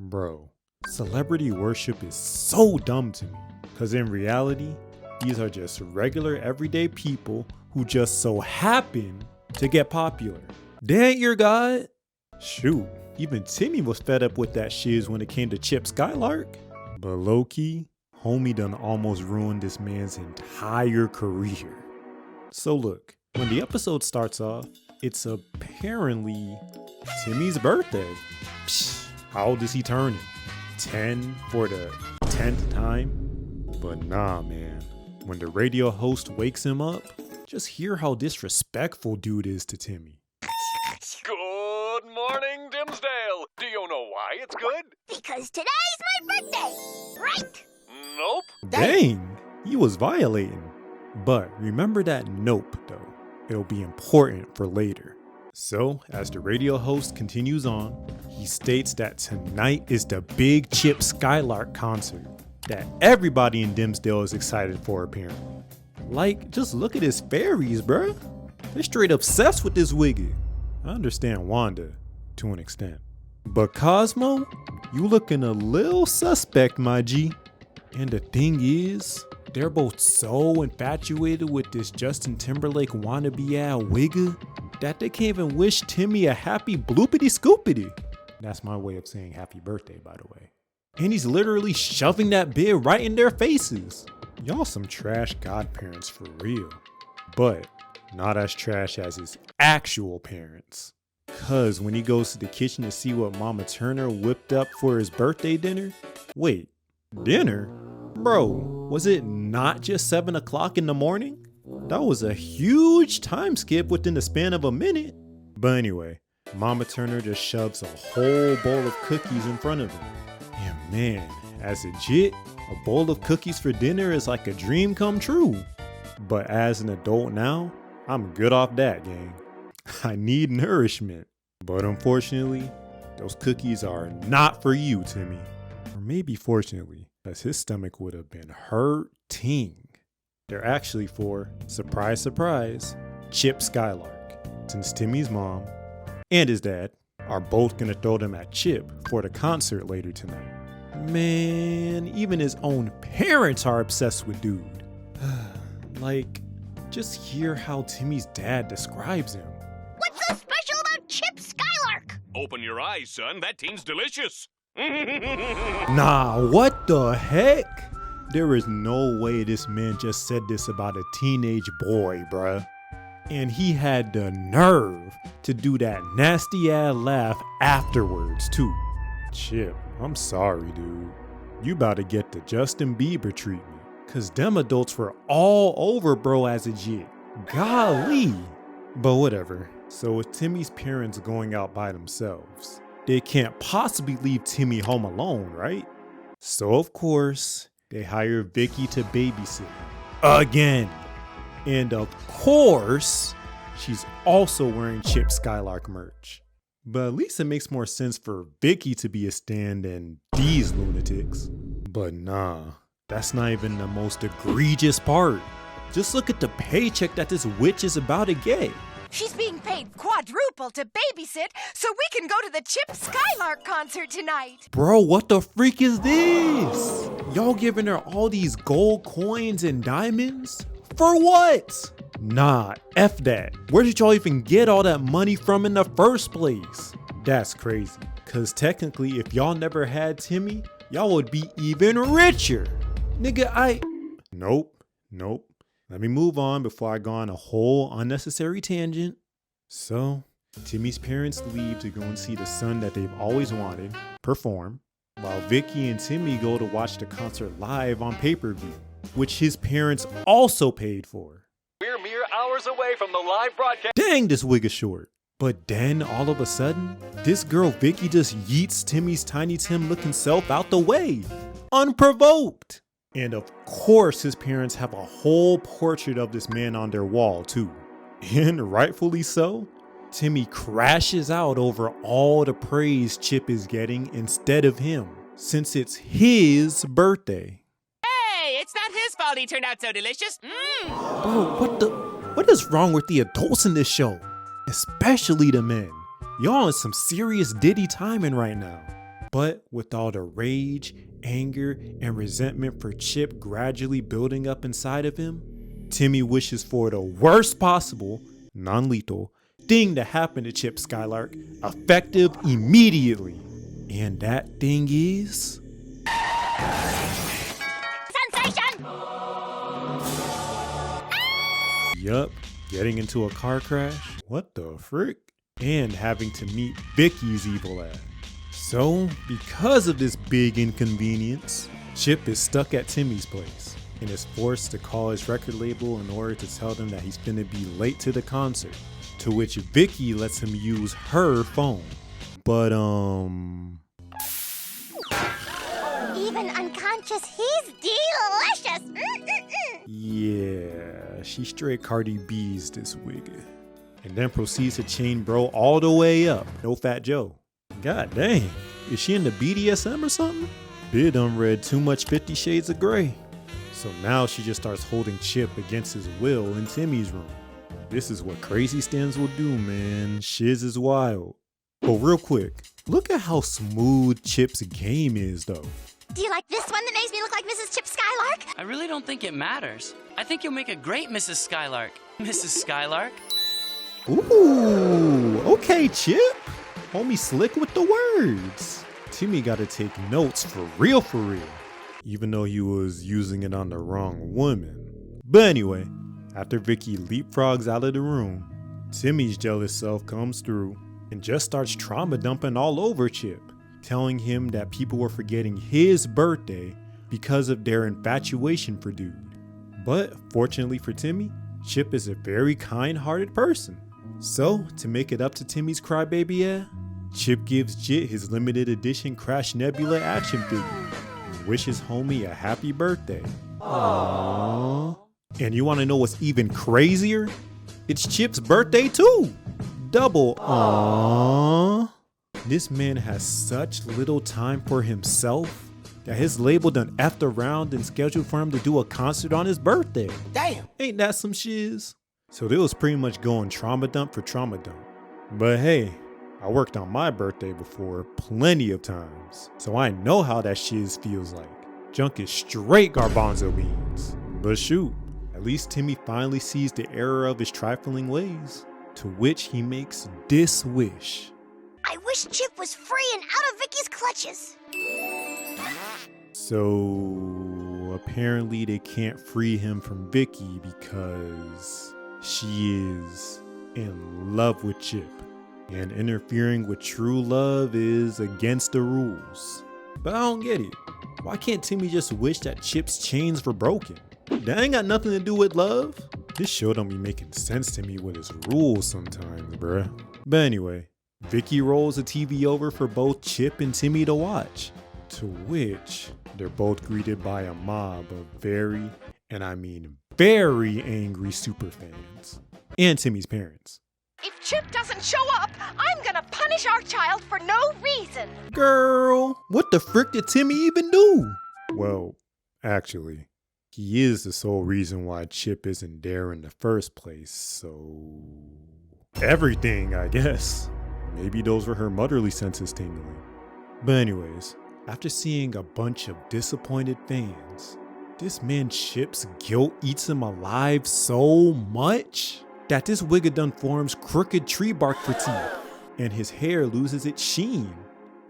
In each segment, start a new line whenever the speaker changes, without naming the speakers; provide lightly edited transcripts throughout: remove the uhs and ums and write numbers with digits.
Bro, celebrity worship is so dumb to me. Cause in reality, these are just regular everyday people who just so happen to get popular. They ain't your God. Shoot, even Timmy was fed up with that shiz when it came to Chip Skylark. But low-key, homie done almost ruined this man's entire career. So look, when the episode starts off, it's apparently Timmy's birthday. Psh, how old is he turning? 10 for the 10th time? But nah, man. When the radio host wakes him up, just hear how disrespectful dude is to Timmy.
Good morning, Dimsdale. Do you know why it's good?
Because today's my birthday, right?
Nope.
Dang, he was violating. But remember that nope, though. It'll be important for later. So, as the radio host continues on, he states that tonight is the big Chip Skylark concert that everybody in Dimsdale is excited for, apparently. Like, just look at his fairies, bruh. They're straight obsessed with this wiggy. I understand Wanda, to an extent. But Cosmo, you looking a little suspect, my G. And the thing is, they're both so infatuated with this Justin Timberlake wannabe-ass wigga that they can't even wish Timmy a happy bloopity-scoopity. That's my way of saying happy birthday, by the way. And he's literally shoving that bid right in their faces. Y'all some trash godparents for real. But not as trash as his actual parents. Cause when he goes to the kitchen to see what Mama Turner whipped up for his birthday dinner, wait, dinner? Bro, was it not just 7 o'clock in the morning? That was a huge time skip within the span of a minute. But anyway, Mama Turner just shoves a whole bowl of cookies in front of him. And man, as a jit, a bowl of cookies for dinner is like a dream come true. But as an adult now, I'm good off that, gang. I need nourishment. But unfortunately, those cookies are not for you, Timmy. Or maybe fortunately, as his stomach would have been hurting. They're actually for, surprise, surprise, Chip Skylark. Since Timmy's mom and his dad are both gonna throw them at Chip for the concert later tonight. Man, even his own parents are obsessed with dude. Like, just hear how Timmy's dad describes him.
What's so special about Chip Skylark?
Open your eyes, son. That team's delicious.
Nah, what the heck? There is no way this man just said this about a teenage boy, bruh. And he had the nerve to do that nasty ass laugh afterwards, too. Chip, I'm sorry, dude. You about to get the Justin Bieber treatment. Cause them adults were all over bro as a jit. Golly. But whatever. So with Timmy's parents going out by themselves, they can't possibly leave Timmy home alone, right? So of course, they hire Vicky to babysit. Again. And of course, she's also wearing Chip Skylark merch. But at least it makes more sense for Vicky to be a stand than these lunatics. But nah, that's not even the most egregious part. Just look at the paycheck that this witch is about to get.
She's being paid quadruple to babysit so we can go to the Chip Skylark concert tonight.
Bro, what the freak is this? Y'all giving her all these gold coins and diamonds? For what? Nah, F that. Where did y'all even get all that money from in the first place? That's crazy. Cause technically, if y'all never had Timmy, y'all would be even richer. Nigga, Nope. Let me move on before I go on a whole unnecessary tangent. So, Timmy's parents leave to go and see the son that they've always wanted perform, while Vicky and Timmy go to watch the concert live on pay-per-view, which his parents also paid for.
We're mere hours away from the live broadcast.
Dang, this wig is short. But then, all of a sudden, this girl Vicky just yeets Timmy's Tiny Tim looking self out the way, unprovoked. And of course, his parents have a whole portrait of this man on their wall too. And rightfully so, Timmy crashes out over all the praise Chip is getting instead of him, since it's his birthday.
Hey, it's not his fault he turned out so delicious.
Bro, what is wrong with the adults in this show? Especially the men. Y'all in some serious Diddy timing right now. But with all the rage, anger, and resentment for Chip gradually building up inside of him, Timmy wishes for the worst possible, non-lethal, thing to happen to Chip Skylark, effective immediately. And that thing is...
Sensation!
Yup, getting into a car crash? What the frick? And having to meet Vicky's evil ass. So, because of this big inconvenience, Chip is stuck at Timmy's place and is forced to call his record label in order to tell them that he's gonna be late to the concert, to which Vicky lets him use her phone. But
Even unconscious, he's delicious!
yeah, she straight Cardi B's this wig. And then proceeds to chain bro all the way up, no Fat Joe. God dang, is she into BDSM or something? Bid done read too much 50 Shades of Grey. So now she just starts holding Chip against his will in Timmy's room. This is what crazy stands will do, man. Shiz is wild. But real quick, look at how smooth Chip's game is though.
Do you like this one that makes me look like Mrs. Chip Skylark?
I really don't think it matters. I think you'll make a great Mrs. Skylark. Mrs. Skylark?
Ooh, okay, Chip. Homie slick with the words. Timmy gotta take notes for real, even though he was using it on the wrong woman. But anyway, after Vicky leapfrogs out of the room, Timmy's jealous self comes through and just starts trauma dumping all over Chip, telling him that people were forgetting his birthday because of their infatuation for dude. But fortunately for Timmy, Chip is a very kind-hearted person. So, to make it up to Timmy's crybaby Chip gives Jit his limited edition Crash Nebula action figure and wishes homie a happy birthday. Aww. And you want to know what's even crazier? It's Chip's birthday too! Double aww. This man has such little time for himself that his label done effed around and scheduled for him to do a concert on his birthday.
Damn.
Ain't that some shiz? So they was pretty much going trauma dump for trauma dump. But hey, I worked on my birthday before plenty of times, so I know how that shiz feels like. Junk is straight garbanzo beans. But shoot, at least Timmy finally sees the error of his trifling ways, to which he makes this wish.
I wish Chip was free and out of Vicky's clutches.
So apparently they can't free him from Vicky because she is in love with Chip, and interfering with true love is against the rules. But I don't get it. Why can't Timmy just wish that Chip's chains were broken? That ain't got nothing to do with love. This show don't be making sense to me with its rules sometimes, bruh. But anyway, Vicky rolls the TV over for both Chip and Timmy to watch, to which they're both greeted by a mob of very, and I mean very angry superfans, and Timmy's parents.
If Chip doesn't show up, I'm gonna punish our child for no reason.
Girl, what the frick did Timmy even do? Well, actually, he is the sole reason why Chip isn't there in the first place, so... everything, I guess. Maybe those were her motherly senses tingling. But anyways, after seeing a bunch of disappointed fans, this man Chip's guilt eats him alive so much that this wigga done forms crooked tree bark for teeth, and his hair loses its sheen.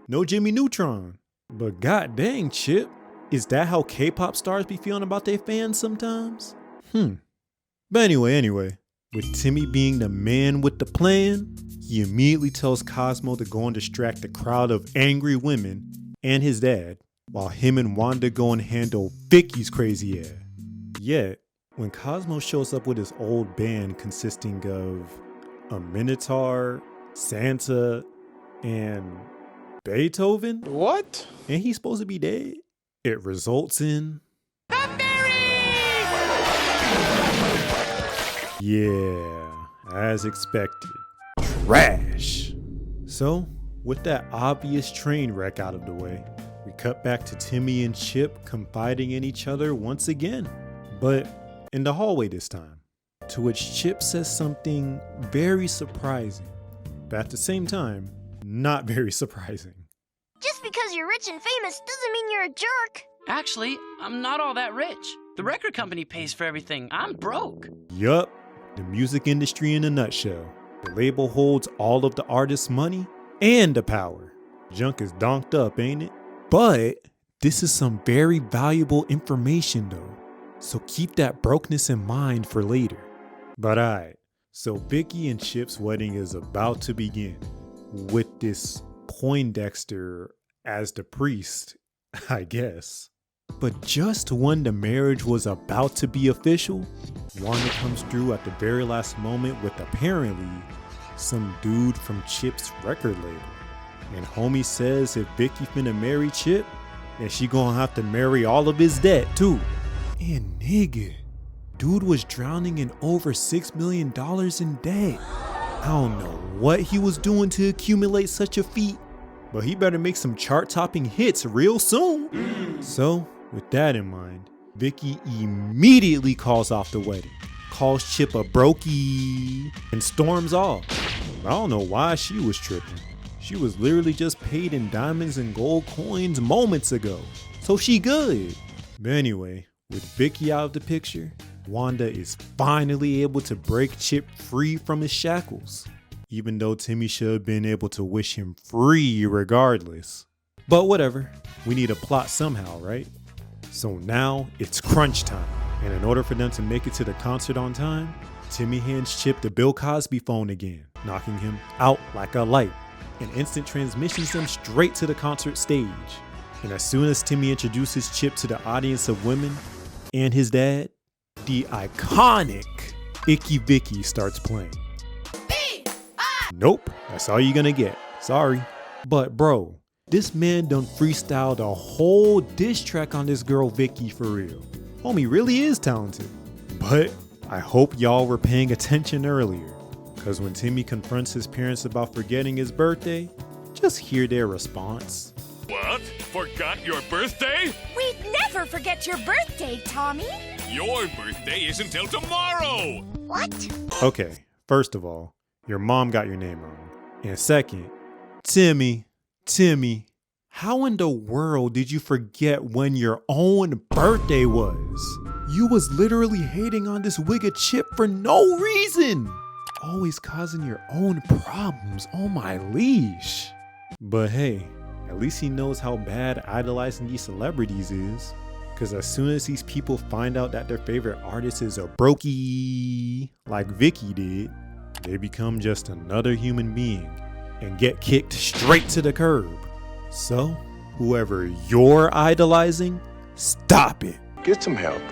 No Jimmy Neutron. But god dang, Chip, is that how K-pop stars be feeling about their fans sometimes? But anyway, with Timmy being the man with the plan, he immediately tells Cosmo to go and distract the crowd of angry women and his dad, while him and Wanda go and handle Vicky's crazy ass. Yet, when Cosmo shows up with his old band consisting of a Minotaur, Santa, and Beethoven?
What?
And he's supposed to be dead? It results in... yeah, as expected. Trash. So, with that obvious train wreck out of the way, we cut back to Timmy and Chip confiding in each other once again. But in the hallway this time, to which Chip says something very surprising, but at the same time, not very surprising.
Just because you're rich and famous doesn't mean you're a jerk.
Actually, I'm not all that rich. The record company pays for everything. I'm broke.
Yup, the music industry in a nutshell. The label holds all of the artist's money and the power. Junk is donked up, ain't it? But this is some very valuable information though, so keep that brokenness in mind for later. But alright, so Vicky and Chip's wedding is about to begin with this Poindexter as the priest, I guess. But just when the marriage was about to be official, Wanda comes through at the very last moment with apparently some dude from Chip's record label. And homie says if Vicky finna marry Chip, then she gonna have to marry all of his debt too. And nigga, dude was drowning in over $6 million in debt. I don't know what he was doing to accumulate such a feat, but he better make some chart-topping hits real soon. So, with that in mind, Vicky immediately calls off the wedding, calls Chip a brokey, and storms off. I don't know why she was tripping. She was literally just paid in diamonds and gold coins moments ago, so she good. But anyway, with Vicky out of the picture, Wanda is finally able to break Chip free from his shackles, even though Timmy should have been able to wish him free regardless. But whatever, we need a plot somehow, right? So now it's crunch time, and in order for them to make it to the concert on time, Timmy hands Chip the Bill Cosby phone again, knocking him out like a light, and instant transmissions them straight to the concert stage. And as soon as Timmy introduces Chip to the audience of women and his dad, the iconic Icky Vicky starts playing. Nope, that's all you're gonna get. Sorry. But bro, this man done freestyled a whole diss track on this girl Vicky for real. Homie really is talented. But I hope y'all were paying attention earlier, cause when Timmy confronts his parents about forgetting his birthday, just hear their response.
What? Forgot your birthday?
We'd never forget your birthday, Tommy.
Your birthday isn't till tomorrow!
What?
Okay, first of all, your mom got your name wrong. And second, Timmy, how in the world did you forget when your own birthday was? You was literally hating on this wig of Chip for no reason. Always causing your own problems on my leash. But hey, at least he knows how bad idolizing these celebrities is. Cause as soon as these people find out that their favorite artist is a brokey, like Vicky did, they become just another human being and get kicked straight to the curb. So, whoever you're idolizing, stop it.
Get some help.